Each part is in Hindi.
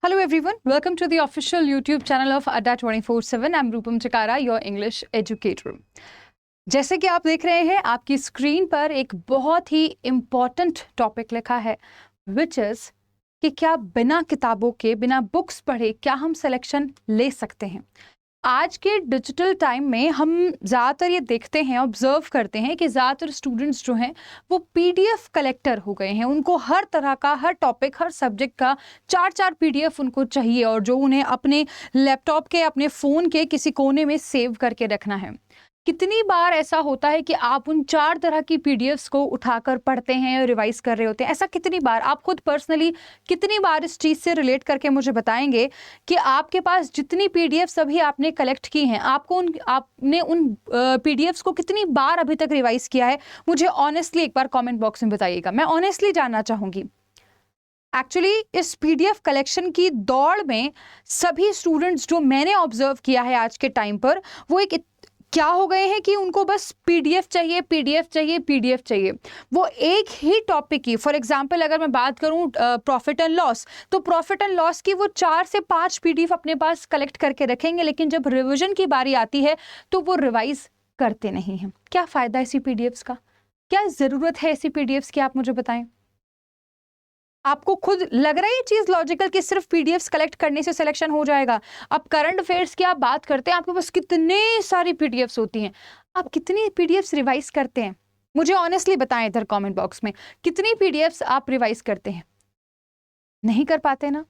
Hello everyone, welcome to the official YouTube channel of Adda 24/7. I'm Rupam Chakara, your English educator. जैसे कि आप देख रहे हैं आपकी स्क्रीन पर एक बहुत ही इम्पॉर्टेंट टॉपिक लिखा है विच इज़ कि क्या बिना किताबों के बिना बुक्स पढ़े क्या हम सिलेक्शन ले सकते हैं। आज के डिजिटल टाइम में हम ज़्यादातर ये देखते हैं, ऑब्जर्व करते हैं कि ज़्यादातर स्टूडेंट्स जो हैं वो पीडीएफ कलेक्टर हो गए हैं। उनको हर तरह का, हर टॉपिक, हर सब्जेक्ट का 4-4 पीडीएफ उनको चाहिए और जो उन्हें अपने लैपटॉप के, अपने फ़ोन के किसी कोने में सेव करके रखना है। कितनी बार ऐसा होता है कि आप उन 4 तरह की पीडीएफ्स को उठाकर पढ़ते हैं और रिवाइज कर रहे होते हैं? ऐसा कितनी बार आप खुद पर्सनली कितनी बार इस चीज़ से रिलेट करके मुझे बताएंगे कि आपके पास जितनी पीडीएफ्स अभी आपने कलेक्ट की हैं, आपने उन पीडीएफ्स को कितनी बार अभी तक रिवाइज किया है? मुझे ऑनेस्टली एक बार कमेंट बॉक्स में बताइएगा। मैं ऑनेस्टली जानना चाहूँगी। एक्चुअली इस पीडीएफ कलेक्शन की दौड़ में सभी स्टूडेंट्स जो मैंने ऑब्जर्व किया है आज के टाइम पर, वो क्या हो गए हैं कि उनको बस पीडीएफ चाहिए, पीडीएफ चाहिए, पीडीएफ चाहिए। वो एक ही टॉपिक की, फॉर एग्जांपल अगर मैं बात करूं प्रॉफिट एंड लॉस, तो प्रॉफिट एंड लॉस की वो 4 से 5 पीडीएफ अपने पास कलेक्ट करके रखेंगे, लेकिन जब रिवीजन की बारी आती है तो वो रिवाइज करते नहीं हैं। क्या फ़ायदा ऐसी पीडीएफ्स का? क्या ज़रूरत है ऐसी पीडीएफ्स की? आप मुझे बताएं। आपको खुद लग रहा है ये चीज़ लॉजिकल कि सिर्फ पीडीएफ्स कलेक्ट करने से सिलेक्शन हो जाएगा? अब करंट अफेयर्स की आप बात करते हैं, आपके पास कितने सारी पीडीएफ्स होती हैं, आप कितनी पीडीएफ्स रिवाइज करते हैं? मुझे ऑनेस्टली बताएं इधर कमेंट बॉक्स में, कितनी पीडीएफ्स आप रिवाइज करते हैं? नहीं कर पाते ना?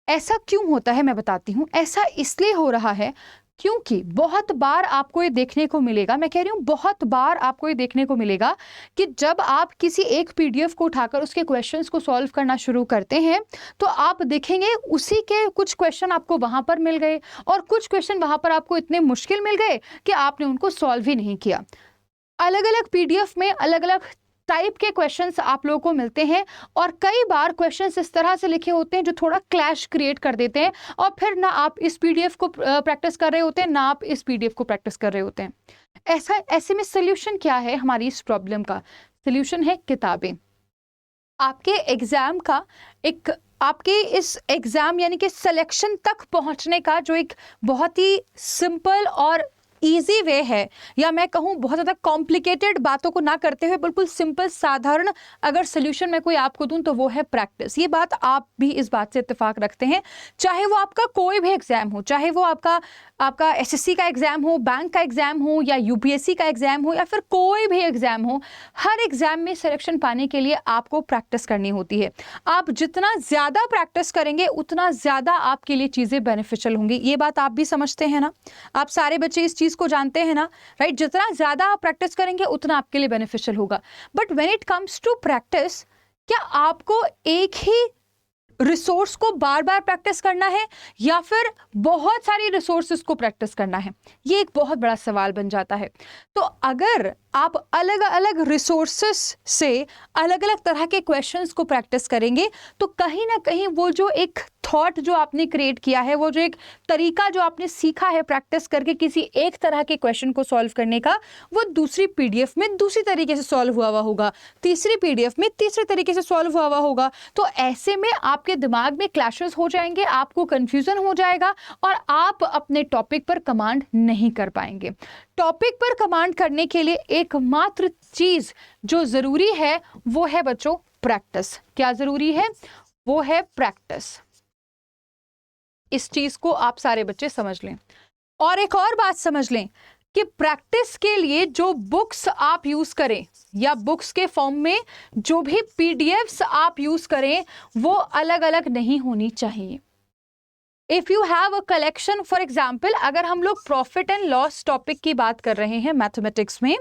ऐसा क्यों होता है मैं बताती हूँ। ऐसा इसलिए हो रहा है क्योंकि बहुत बार आपको ये देखने को मिलेगा, मैं कह रही हूँ बहुत बार आपको ये देखने को मिलेगा कि जब आप किसी एक पीडीएफ को उठाकर उसके क्वेश्चंस को सॉल्व करना शुरू करते हैं तो आप देखेंगे उसी के कुछ क्वेश्चन आपको वहाँ पर मिल गए और कुछ क्वेश्चन वहाँ पर आपको इतने मुश्किल मिल गए कि आपने उनको सॉल्व ही नहीं किया। अलग अलग पीडीएफ में अलग अलग टाइप के क्वेश्चंस आप लोगों को मिलते हैं और कई बार क्वेश्चंस इस तरह से लिखे होते हैं जो थोड़ा क्लैश क्रिएट कर देते हैं और फिर ना आप इस पीडीएफ को प्रैक्टिस कर रहे होते हैं, ना आप इस पीडीएफ को प्रैक्टिस कर रहे होते हैं। ऐसे में सोल्यूशन क्या है हमारी इस प्रॉब्लम का? सोल्यूशन है किताबें। आपके एग्जाम का एक, आपके इस एग्जाम यानी कि सिलेक्शन तक पहुंचने का जो एक बहुत ही सिंपल और ईजी वे है, या मैं कहूँ बहुत ज़्यादा कॉम्प्लिकेटेड बातों को ना करते हुए बिल्कुल सिंपल साधारण अगर सोल्यूशन मैं कोई आपको दूं तो वो है प्रैक्टिस। ये बात आप भी इस बात से इत्तेफाक रखते हैं, चाहे वो आपका कोई भी एग्जाम हो, चाहे वो आपका एसएससी का एग्जाम हो, बैंक का एग्जाम हो, या यूपीएससी का एग्जाम हो, या फिर कोई भी एग्जाम हो। हर एग्जाम में सिलेक्शन पाने के लिए आपको प्रैक्टिस करनी होती है। आप जितना ज़्यादा प्रैक्टिस करेंगे उतना ज़्यादा आपके लिए चीज़ें बेनिफिशियल होंगी। ये बात आप भी समझते हैं ना? आप सारे बच्चे इस को जानते हैं ना, राइट? जितना ज्यादा आप प्रैक्टिस करेंगे उतना आपके लिए बेनिफिशियल होगा। But when it comes to practice, क्या आपको एक ही रिसोर्स को बार बार प्रैक्टिस करना है या फिर बहुत सारी रिसोर्सेज को प्रैक्टिस करना है? ये एक बहुत बड़ा सवाल बन जाता है। तो अगर आप अलग अलग रिसोर्सेस से अलग अलग तरह के क्वेश्चंस को प्रैक्टिस करेंगे तो कहीं ना कहीं वो जो एक थॉट जो आपने क्रिएट किया है, वो जो एक तरीका जो आपने सीखा है प्रैक्टिस करके किसी एक तरह के क्वेश्चन को सॉल्व करने का, वो दूसरी पीडीएफ में दूसरी तरीके से सॉल्व हुआ होगा, तीसरी पीडीएफ में तीसरे तरीके से सॉल्व हुआ होगा। तो ऐसे में आपके दिमाग में क्लैशेस हो जाएंगे, आपको कंफ्यूजन हो जाएगा और आप अपने टॉपिक पर कमांड नहीं कर पाएंगे। टॉपिक पर कमांड करने के लिए एकमात्र चीज जो जरूरी है वो है बच्चों प्रैक्टिस। क्या जरूरी है? वो है प्रैक्टिस। इस चीज को आप सारे बच्चे समझ लें। और एक और बात समझ लें कि प्रैक्टिस के लिए जो बुक्स आप यूज करें या बुक्स के फॉर्म में जो भी पीडीएफ्स आप यूज करें वो अलग अलग नहीं होनी चाहिए। If you have a collection, for example अगर हम लोग प्रॉफिट एंड लॉस टॉपिक की बात कर रहे हैं मैथमेटिक्स में,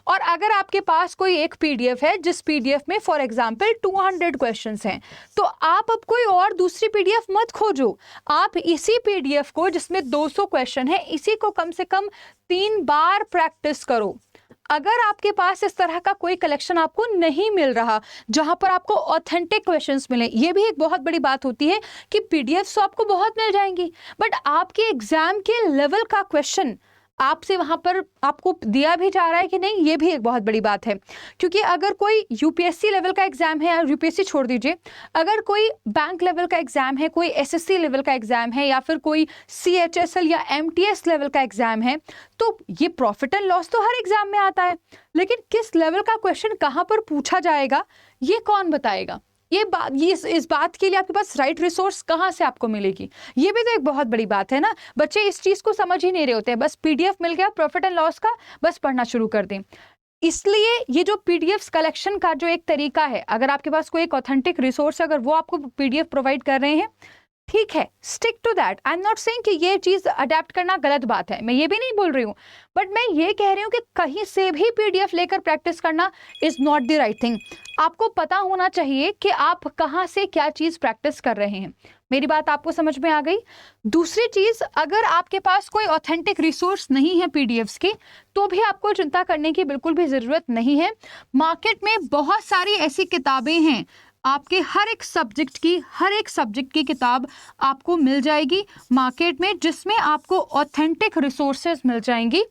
और अगर आपके पास कोई एक पीडीएफ है जिस पीडीएफ में फॉर एग्जाम्पल 200 क्वेश्चंस हैं, तो आप अब कोई और दूसरी पीडीएफ मत खोजो। आप इसी पीडीएफ को जिसमें 200 क्वेश्चन है, इसी को कम से कम 3 बार प्रैक्टिस करो। अगर आपके पास इस तरह का कोई कलेक्शन आपको नहीं मिल रहा जहां पर आपको ऑथेंटिक क्वेश्चंस मिले, ये भी एक बहुत बड़ी बात होती है कि पीडीएफ तो आपको बहुत मिल जाएंगी बट आपके एग्जाम के लेवल का क्वेश्चन आपसे वहां पर आपको दिया भी जा रहा है कि नहीं, ये भी एक बहुत बड़ी बात है। क्योंकि अगर कोई यूपीएससी लेवल का एग्जाम है, या यूपीएससी छोड़ दीजिए, अगर कोई बैंक लेवल का एग्जाम है, कोई एसएससी लेवल का एग्जाम है, या फिर कोई सीएचएसएल या एमटीएस लेवल का एग्जाम है, तो ये प्रॉफिट एंड लॉस तो हर एग्जाम में आता है, लेकिन किस लेवल का क्वेश्चन कहां पर पूछा जाएगा ये कौन बताएगा? ये इस बात के लिए आपके पास राइट रिसोर्स कहाँ से आपको मिलेगी? ये भी तो एक बहुत बड़ी बात है ना। बच्चे इस चीज को समझ ही नहीं रहे होते हैं, बस पीडीएफ मिल गया प्रॉफिट एंड लॉस का, बस पढ़ना शुरू कर दें। इसलिए ये जो पीडीएफ कलेक्शन का जो एक तरीका है, अगर आपके पास कोई एक ऑथेंटिक रिसोर्स, अगर वो आपको पीडीएफ प्रोवाइड कर रहे हैं, ठीक है, stick to that. I am not saying कि ये चीज अडेप्ट करना गलत बात है, मैं ये भी नहीं बोल रही हूँ, बट मैं ये कह रही हूँ कि कहीं से भी पीडीएफ लेकर प्रैक्टिस करना is not the right thing. आपको पता होना चाहिए कि आप कहाँ से क्या चीज प्रैक्टिस कर रहे हैं। मेरी बात आपको समझ में आ गई? दूसरी चीज, अगर आपके पास कोई ऑथेंटिक रिसोर्स नहीं है पीडीएफ्स की, तो भी आपको चिंता करने की बिल्कुल भी जरूरत नहीं है। मार्केट में बहुत सारी ऐसी किताबें हैं, आपके हर एक सब्जेक्ट की किताब आपको मिल जाएगी मार्केट में, जिसमें आपको ऑथेंटिक रिसोर्सेज मिल जाएंगी,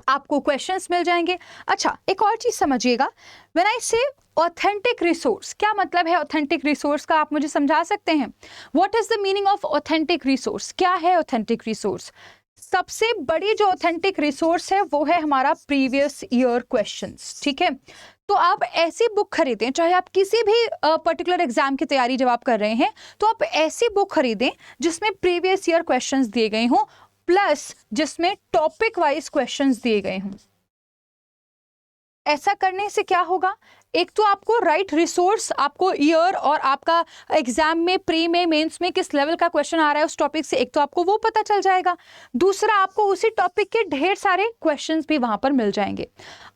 आपको क्वेश्चंस मिल जाएंगे। अच्छा, एक और चीज समझिएगा, व्हेन आई से ऑथेंटिक रिसोर्स, क्या मतलब है ऑथेंटिक रिसोर्स का? आप मुझे समझा सकते हैं? What is the meaning of authentic resource? क्या है ऑथेंटिक रिसोर्स? सबसे बड़ी जो ऑथेंटिक रिसोर्स है वो है हमारा प्रीवियस ईयर क्वेश्चंस, ठीक है। तो आप ऐसी बुक खरीदें, चाहे आप किसी भी पर्टिकुलर एग्जाम की तैयारी जब आप कर रहे हैं, तो आप ऐसी बुक खरीदें जिसमें प्रीवियस ईयर क्वेश्चंस दिए गए हों, प्लस जिसमें टॉपिक वाइज क्वेश्चंस दिए गए हों। ऐसा करने से क्या होगा? एक तो आपको राइट रिसोर्स, आपको ईयर और आपका एग्जाम में, प्री में, मेंस में किस लेवल का क्वेश्चन आ रहा है उस टॉपिक से, एक तो आपको वो पता चल जाएगा। दूसरा, आपको उसी टॉपिक के ढेर सारे क्वेश्चंस भी वहां पर मिल जाएंगे।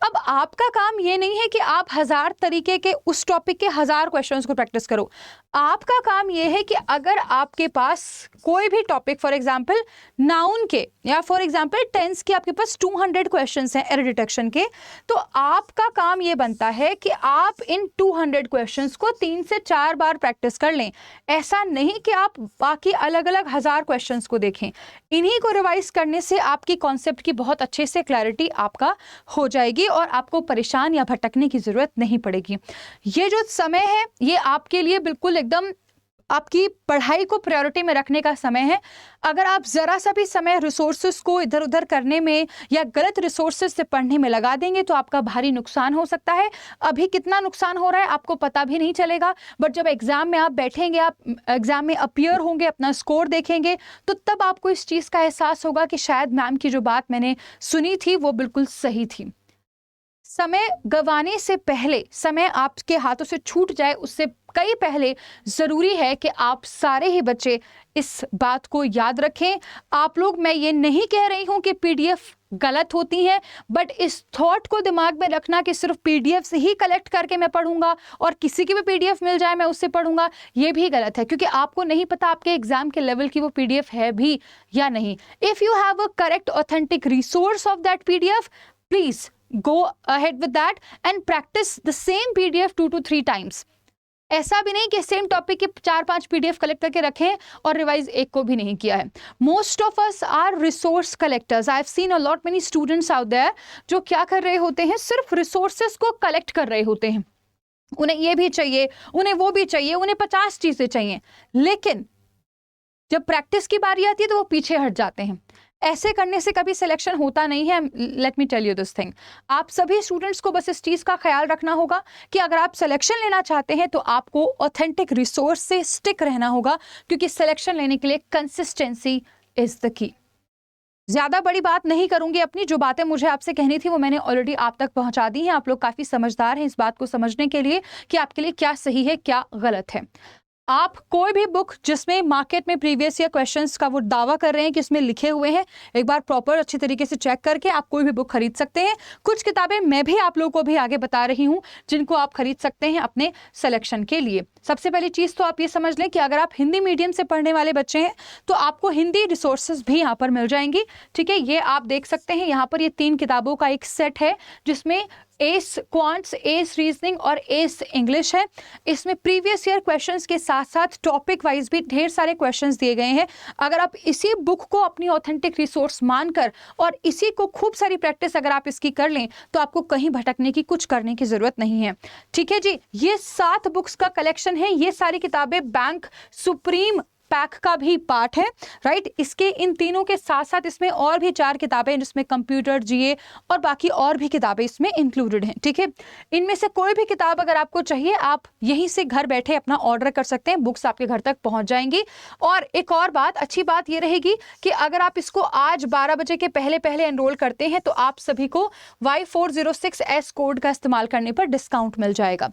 अब आपका काम ये नहीं है कि आप 1000 तरीके के उस टॉपिक के 1000 क्वेश्चंस को प्रैक्टिस करो। आपका काम ये है कि अगर आपके पास कोई भी टॉपिक, फॉर एग्जाम्पल नाउन के या फॉर एग्जाम्पल टेंस के आपके पास 200 क्वेश्चंस हैं एरर डिटेक्शन के, तो आपका काम ये बनता है कि आप इन 200 क्वेश्चंस को 3 से 4 बार प्रैक्टिस कर लें। ऐसा नहीं कि आप बाकी अलग अलग 1000 क्वेश्चंस को देखें। इन्हीं को रिवाइज करने से आपकी कॉन्सेप्ट की बहुत अच्छे से क्लैरिटी आपका हो जाएगी और आपको परेशान या भटकने की जरूरत नहीं पड़ेगी। ये जो समय है ये आपके लिए बिल्कुल एकदम आपकी पढ़ाई को प्रायोरिटी में रखने का समय है। अगर आप जरा सा भी समय रिसोर्सेज को इधर उधर करने में या गलत रिसोर्सेज से पढ़ने में लगा देंगे तो आपका भारी नुकसान हो सकता है। अभी कितना नुकसान हो रहा है आपको पता भी नहीं चलेगा, बट जब एग्जाम में आप बैठेंगे, आप एग्जाम में अपीयर होंगे, अपना स्कोर देखेंगे, तो तब आपको इस चीज का एहसास होगा कि शायद मैम की जो बात मैंने सुनी थी वो बिल्कुल सही थी। समय गंवाने से पहले, समय आपके हाथों से छूट जाए उससे कई पहले जरूरी है कि आप सारे ही बच्चे इस बात को याद रखें। आप लोग, मैं ये नहीं कह रही हूं कि पीडीएफ गलत होती हैं, बट इस थॉट को दिमाग में रखना कि सिर्फ पीडीएफ से ही कलेक्ट करके मैं पढ़ूंगा और किसी की भी पीडीएफ मिल जाए मैं उससे पढ़ूंगा, ये भी गलत है, क्योंकि आपको नहीं पता आपके एग्जाम के लेवल की वो पीडीएफ है भी या नहीं। If you have a correct authentic resource of that PDF, please go ahead with that and practice the same PDF 2 to 3 times। ऐसा भी नहीं कि सेम टॉपिक के 4-5 PDF कलेक्ट करके रखें और रिवाइज एक को भी नहीं किया है। Most of us are resource collectors. I have seen a lot many students out there जो क्या कर रहे होते हैं, सिर्फ रिसोर्सेस को कलेक्ट कर रहे होते हैं। उन्हें ये भी चाहिए, उन्हें वो भी चाहिए, उन्हें 50 चीजें चाहिए, लेकिन जब प्रैक्टिस की बारी आती है तो वो पीछे हट जाते हैं। ऐसे करने से कभी सिलेक्शन होता नहीं है। Let me tell you this thing, आप सभी स्टूडेंट्स को बस इस चीज़ का ख्याल रखना होगा कि अगर आप सिलेक्शन लेना चाहते हैं तो आपको ऑथेंटिक रिसोर्स से स्टिक रहना होगा, क्योंकि सिलेक्शन लेने के लिए कंसिस्टेंसी इज द की। ज़्यादा बड़ी बात नहीं करूंगी, अपनी जो बातें मुझे आपसे कहनी थी वो मैंने ऑलरेडी आप तक पहुंचा दी हैं। आप लोग काफ़ी समझदार हैं इस बात को समझने के लिए कि आपके लिए क्या सही है क्या गलत है। आप कोई भी बुक जिसमें मार्केट में प्रीवियस ईयर क्वेश्चंस का वो दावा कर रहे हैं कि इसमें लिखे हुए हैं, एक बार प्रॉपर अच्छी तरीके से चेक करके आप कोई भी बुक खरीद सकते हैं। कुछ किताबें मैं भी आप लोगों को भी आगे बता रही हूं जिनको आप खरीद सकते हैं अपने सिलेक्शन के लिए। सबसे पहली चीज़ तो आप ये समझ लें कि अगर आप हिंदी मीडियम से पढ़ने वाले बच्चे हैं तो आपको हिंदी रिसोर्सेज भी यहाँ पर मिल जाएंगी, ठीक है। ये आप देख सकते हैं यहाँ पर, ये 3 किताबों का एक सेट है जिसमें एस क्वांट्स, एस रीजनिंग और एस इंग्लिश है। इसमें प्रीवियस ईयर क्वेश्चंस के साथ साथ टॉपिक वाइज भी ढेर सारे क्वेश्चंस दिए गए हैं। अगर आप इसी बुक को अपनी ऑथेंटिक रिसोर्स मानकर और इसी को खूब सारी प्रैक्टिस अगर आप इसकी कर लें तो आपको कहीं भटकने की, कुछ करने की जरूरत नहीं है। ठीक है जी, ये 7 बुक्स का कलेक्शन है। ये सारी किताबें बैंक सुप्रीम पैक का भी पार्ट है, राइट। इसके इन तीनों के साथ साथ इसमें और भी 4 किताबें जिसमें कंप्यूटर, जीए और बाकी और भी किताबें इसमें इंक्लूडेड हैं। ठीक है, इनमें से कोई भी किताब अगर आपको चाहिए आप यहीं से घर बैठे अपना ऑर्डर कर सकते हैं, बुक्स आपके घर तक पहुंच जाएंगी। और एक और बात, अच्छी बात ये रहेगी कि अगर आप इसको आज 12 बजे के पहले पहले एनरोल करते हैं तो आप सभी को Y406S कोड का इस्तेमाल करने पर डिस्काउंट मिल जाएगा।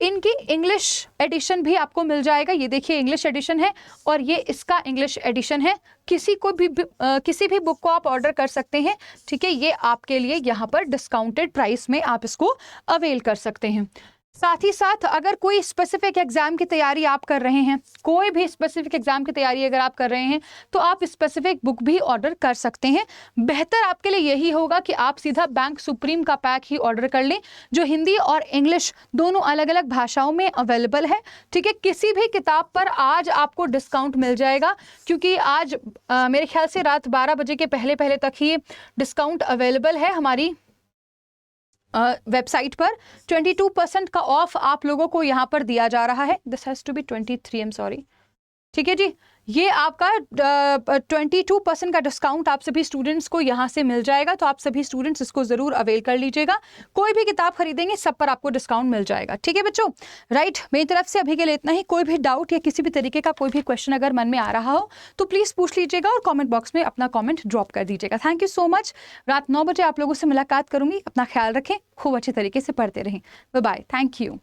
इनकी इंग्लिश एडिशन भी आपको मिल जाएगा। ये देखिए इंग्लिश एडिशन है और ये इसका इंग्लिश एडिशन है। किसी भी बुक को आप ऑर्डर कर सकते हैं। ठीक है, ये आपके लिए यहाँ पर डिस्काउंटेड प्राइस में आप इसको अवेल कर सकते हैं। साथ ही साथ अगर कोई स्पेसिफिक एग्जाम की तैयारी आप कर रहे हैं, कोई भी स्पेसिफिक एग्जाम की तैयारी अगर आप कर रहे हैं तो आप स्पेसिफिक बुक भी ऑर्डर कर सकते हैं। बेहतर आपके लिए यही होगा कि आप सीधा बैंक सुप्रीम का पैक ही ऑर्डर कर लें, जो हिंदी और इंग्लिश दोनों अलग अलग भाषाओं में अवेलेबल है। ठीक है, किसी भी किताब पर आज आपको डिस्काउंट मिल जाएगा, क्योंकि आज मेरे ख्याल से रात 12 बजे के पहले पहले तक ही डिस्काउंट अवेलेबल है हमारी वेबसाइट पर। 22% का ऑफ आप लोगों को यहाँ पर दिया जा रहा है। This has to be 23, I am sorry. ठीक है जी, ये आपका 22% का डिस्काउंट आप सभी स्टूडेंट्स को यहाँ से मिल जाएगा, तो आप सभी स्टूडेंट्स इसको जरूर अवेल कर लीजिएगा। कोई भी किताब खरीदेंगे सब पर आपको डिस्काउंट मिल जाएगा। ठीक है बच्चों, राइट। मेरी तरफ से अभी के लिए इतना ही। कोई भी डाउट या किसी भी तरीके का कोई भी क्वेश्चन अगर मन में आ रहा हो तो प्लीज पूछ लीजिएगा और कॉमेंट बॉक्स में अपना कॉमेंट ड्रॉप कर दीजिएगा। Thank you so much. रात 9 बजे आप लोगों से मुलाकात करूंगी। अपना ख्याल रखें, खूब अच्छे तरीके से पढ़ते रहें। Bye bye, thank you.